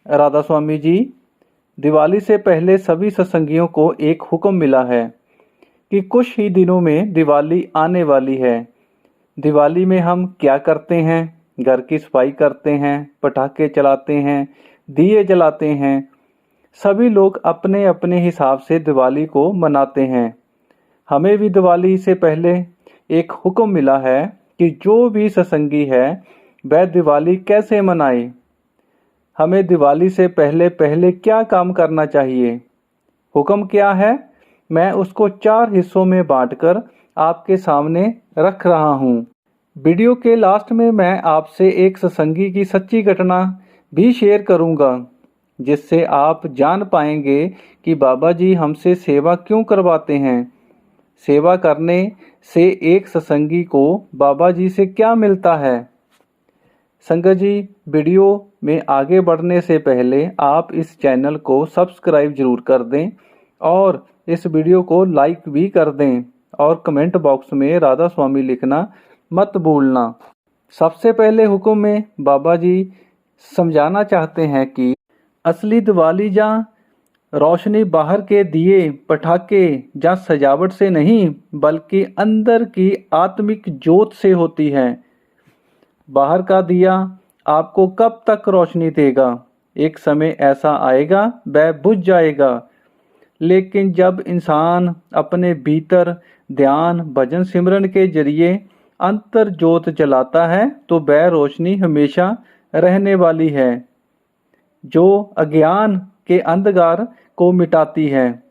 राधा स्वामी जी, दिवाली से पहले सभी सत्संगियों को एक हुक्म मिला है कि कुछ ही दिनों में दिवाली आने वाली है। दिवाली में हम क्या करते हैं? घर की सफाई करते हैं, पटाखे चलाते हैं, दिए जलाते हैं। सभी लोग अपने अपने हिसाब से दिवाली को मनाते हैं। हमें भी दिवाली से पहले एक हुक्म मिला है कि जो भी सत्संगी है वह दिवाली कैसे मनाए। हमें दिवाली से पहले पहले क्या काम करना चाहिए? हुक्म क्या है? मैं उसको 4 हिस्सों में बांटकर आपके सामने रख रहा हूँ। वीडियो के लास्ट में मैं आपसे एक सत्संगी की सच्ची घटना भी शेयर करूँगा, जिससे आप जान पाएंगे कि बाबा जी हमसे सेवा क्यों करवाते हैं। सेवा करने से एक सत्संगी को बाबा जी से क्या मिलता है। संगत जी, वीडियो में आगे बढ़ने से पहले आप इस चैनल को सब्सक्राइब जरूर कर दें और इस वीडियो को लाइक भी कर दें और कमेंट बॉक्स में राधा स्वामी लिखना मत भूलना। सबसे पहले हुक्म में बाबा जी समझाना चाहते हैं कि असली दिवाली जहाँ रोशनी बाहर के दिए पटाखे या सजावट से नहीं, बल्कि अंदर की आत्मिक ज्योत से होती है। बाहर का दिया आपको कब तक रोशनी देगा? एक समय ऐसा आएगा वह बुझ जाएगा। लेकिन जब इंसान अपने भीतर ध्यान भजन सिमरन के जरिए अंतर ज्योत जलाता है तो वह रोशनी हमेशा रहने वाली है, जो अज्ञान के अंधकार को मिटाती है।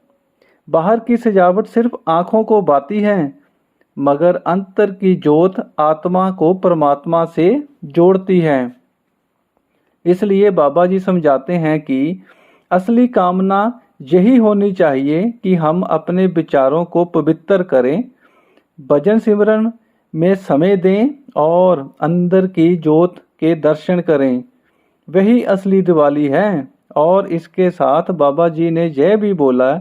बाहर की सजावट सिर्फ आँखों को भाती है, मगर अंतर की ज्योत आत्मा को परमात्मा से जोड़ती है। इसलिए बाबा जी समझाते हैं कि असली कामना यही होनी चाहिए कि हम अपने विचारों को पवित्र करें, भजन सिमरन में समय दें और अंदर की ज्योत के दर्शन करें। वही असली दिवाली है। और इसके साथ बाबा जी ने यह भी बोला,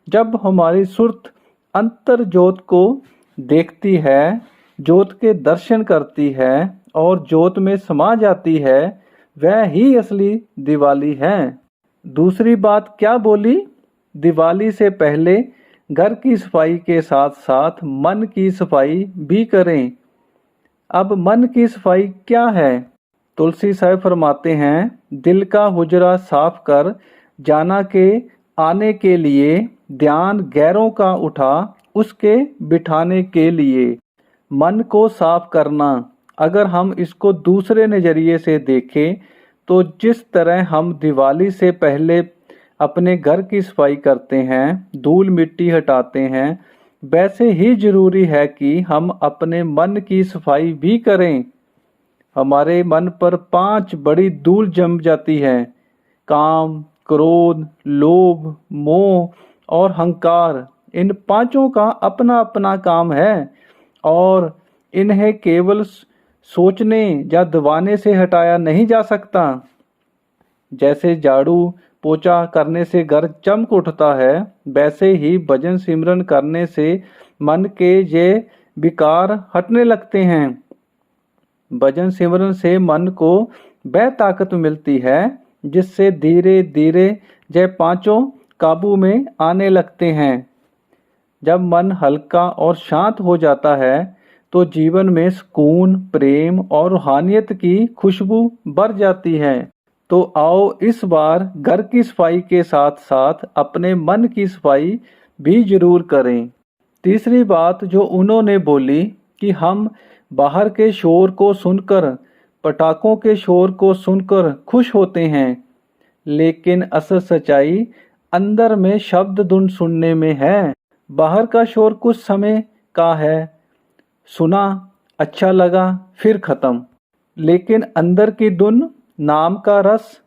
जब हमारी सुरत अंतर ज्योत को देखती है, ज्योत के दर्शन करती है और ज्योत में समा जाती है, वह ही असली दिवाली है। दूसरी बात क्या बोली? दिवाली से पहले घर की सफाई के साथ साथ मन की सफाई भी करें। अब मन की सफाई क्या है? तुलसी साहब फरमाते हैं, दिल का हुजरा साफ कर जाना के आने के लिए, ध्यान गैरों का उठा उसके बिठाने के लिए। मन को साफ करना, अगर हम इसको दूसरे नज़रिए से देखें तो जिस तरह हम दिवाली से पहले अपने घर की सफाई करते हैं, धूल मिट्टी हटाते हैं, वैसे ही जरूरी है कि हम अपने मन की सफाई भी करें। हमारे मन पर 5 बड़ी धूल जम जाती है: काम, क्रोध, लोभ, मोह और हंकार। इन पांचों का अपना अपना काम है और इन्हें केवल सोचने या दबाने से हटाया नहीं जा सकता। जैसे झाड़ू पोछा करने से घर चमक उठता है, वैसे ही भजन सिमरन करने से मन के ये विकार हटने लगते हैं। भजन सिमरन से मन को वह ताकत मिलती है जिससे धीरे धीरे ये पांचों काबू में आने लगते हैं। जब मन हल्का और शांत हो जाता है तो जीवन में सुकून, प्रेम और रूहानियत की खुशबू भर जाती है। तो आओ इस बार घर की सफाई के साथ साथ अपने मन की सफाई भी जरूर करें। तीसरी बात जो उन्होंने बोली कि हम बाहर के शोर को सुनकर, पटाखों के शोर को सुनकर खुश होते हैं, लेकिन असल सच्चाई अंदर में शब्द धुन सुनने में है। बाहर का शोर कुछ समय का है, सुना, अच्छा लगा, फिर खत्म। लेकिन अंदर की धुन, नाम का रस,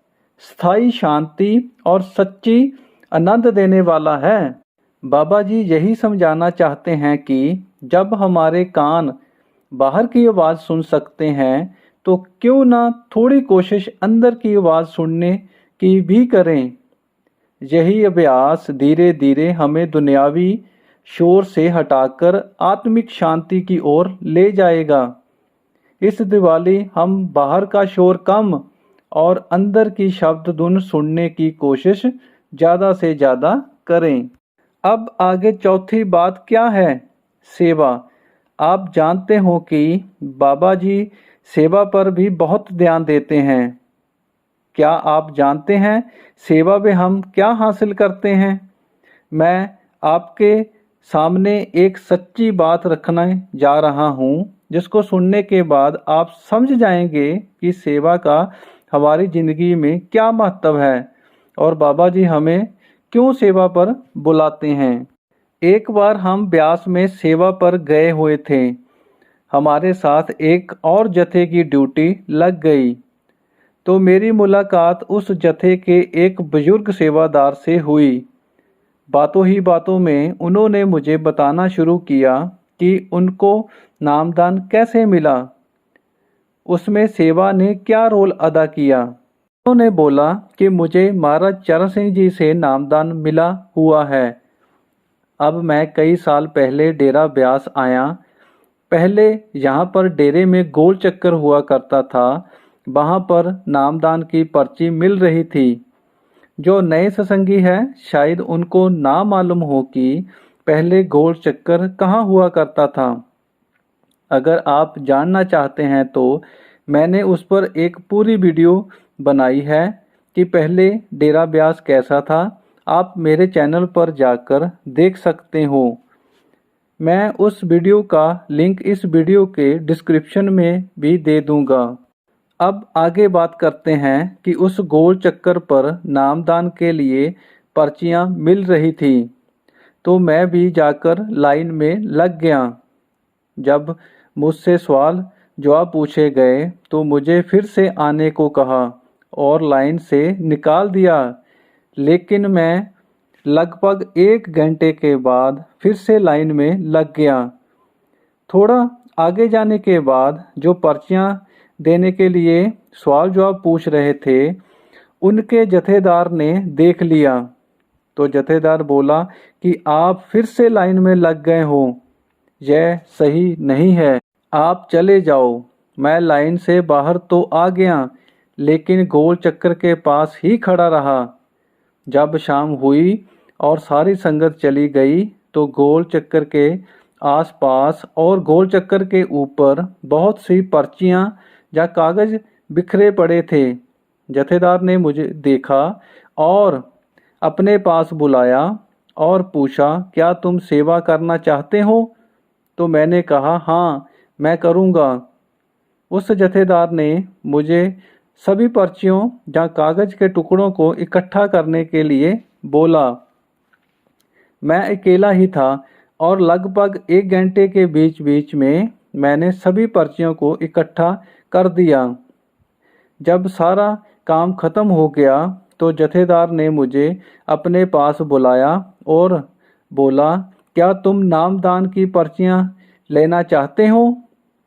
स्थायी शांति और सच्ची आनंद देने वाला है। बाबा जी यही समझाना चाहते हैं कि जब हमारे कान बाहर की आवाज़ सुन सकते हैं तो क्यों ना थोड़ी कोशिश अंदर की आवाज़ सुनने की भी करें। यही अभ्यास धीरे धीरे हमें दुनियावी शोर से हटाकर आत्मिक शांति की ओर ले जाएगा। इस दिवाली हम बाहर का शोर कम और अंदर की शब्द धुन सुनने की कोशिश ज़्यादा से ज़्यादा करें। अब आगे चौथी बात क्या है? सेवा। आप जानते हो कि बाबा जी सेवा पर भी बहुत ध्यान देते हैं। क्या आप जानते हैं सेवा में हम क्या हासिल करते हैं? मैं आपके सामने एक सच्ची बात रखने जा रहा हूँ, जिसको सुनने के बाद आप समझ जाएंगे कि सेवा का हमारी ज़िंदगी में क्या महत्व है और बाबा जी हमें क्यों सेवा पर बुलाते हैं। एक बार हम ब्यास में सेवा पर गए हुए थे। हमारे साथ एक और जत्थे की ड्यूटी लग गई, तो मेरी मुलाकात उस जत्थे के एक बुजुर्ग सेवादार से हुई। बातों ही बातों में उन्होंने मुझे बताना शुरू किया कि उनको नामदान कैसे मिला, उसमें सेवा ने क्या रोल अदा किया। उन्होंने बोला कि मुझे महाराज चरण सिंह जी से नामदान मिला हुआ है। अब मैं कई साल पहले डेरा ब्यास आया। पहले यहाँ पर डेरे में गोल चक्कर हुआ करता था, वहाँ पर नामदान की पर्ची मिल रही थी। जो नए सत्संगी हैं शायद उनको ना मालूम हो कि पहले गोल चक्कर कहाँ हुआ करता था। अगर आप जानना चाहते हैं तो मैंने उस पर एक पूरी वीडियो बनाई है कि पहले डेरा ब्यास कैसा था। आप मेरे चैनल पर जाकर देख सकते हो। मैं उस वीडियो का लिंक इस वीडियो के डिस्क्रिप्शन में भी दे दूंगा। अब आगे बात करते हैं कि उस गोल चक्कर पर नामदान के लिए पर्चियां मिल रही थी, तो मैं भी जाकर लाइन में लग गया। जब मुझसे सवाल जवाब पूछे गए तो मुझे फिर से आने को कहा और लाइन से निकाल दिया, लेकिन मैं लगभग 1 घंटे के बाद फिर से लाइन में लग गया। थोड़ा आगे जाने के बाद जो पर्चियां देने के लिए सवाल जवाब पूछ रहे थे, उनके जथेदार ने देख लिया, तो जथेदार बोला कि आप फिर से लाइन में लग गए हो, यह सही नहीं है, आप चले जाओ। मैं लाइन से बाहर तो आ गया, लेकिन गोल चक्कर के पास ही खड़ा रहा। जब शाम हुई और सारी संगत चली गई तो गोल चक्कर के आसपास और गोल चक्कर के ऊपर बहुत सी पर्चियां या कागज बिखरे पड़े थे। जथेदार ने मुझे देखा और अपने पास बुलाया और पूछा, क्या तुम सेवा करना चाहते हो? तो मैंने कहा, हाँ मैं करूँगा। उस जथेदार ने मुझे सभी पर्चियों या कागज के टुकड़ों को इकट्ठा करने के लिए बोला। मैं अकेला ही था और लगभग 1 घंटे के बीच बीच में मैंने सभी पर्चियों को इकट्ठा कर दिया। जब सारा काम खत्म हो गया तो जथेदार ने मुझे अपने पास बुलाया और बोला, क्या तुम नामदान की पर्चियां लेना चाहते हो?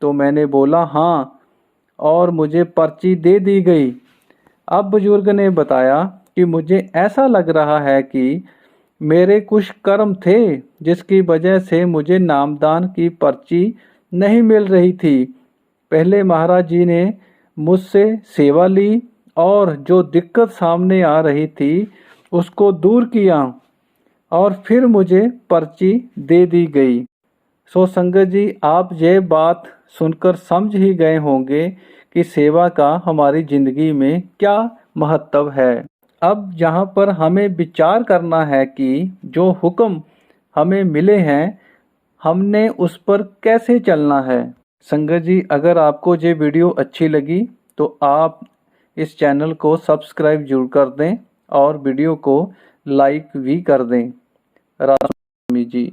तो मैंने बोला हाँ, और मुझे पर्ची दे दी गई। अब बुजुर्ग ने बताया कि मुझे ऐसा लग रहा है कि मेरे कुछ कर्म थे जिसकी वजह से मुझे नामदान की पर्ची नहीं मिल रही थी। पहले महाराज जी ने मुझसे सेवा ली और जो दिक्कत सामने आ रही थी उसको दूर किया और फिर मुझे पर्ची दे दी गई। सो संगत जी, आप ये बात सुनकर समझ ही गए होंगे कि सेवा का हमारी ज़िंदगी में क्या महत्व है। अब यहाँ पर हमें विचार करना है कि जो हुक्म हमें मिले हैं हमने उस पर कैसे चलना है। संगत जी, अगर आपको ये वीडियो अच्छी लगी तो आप इस चैनल को सब्सक्राइब जरूर कर दें और वीडियो को लाइक भी कर दें। राम जी।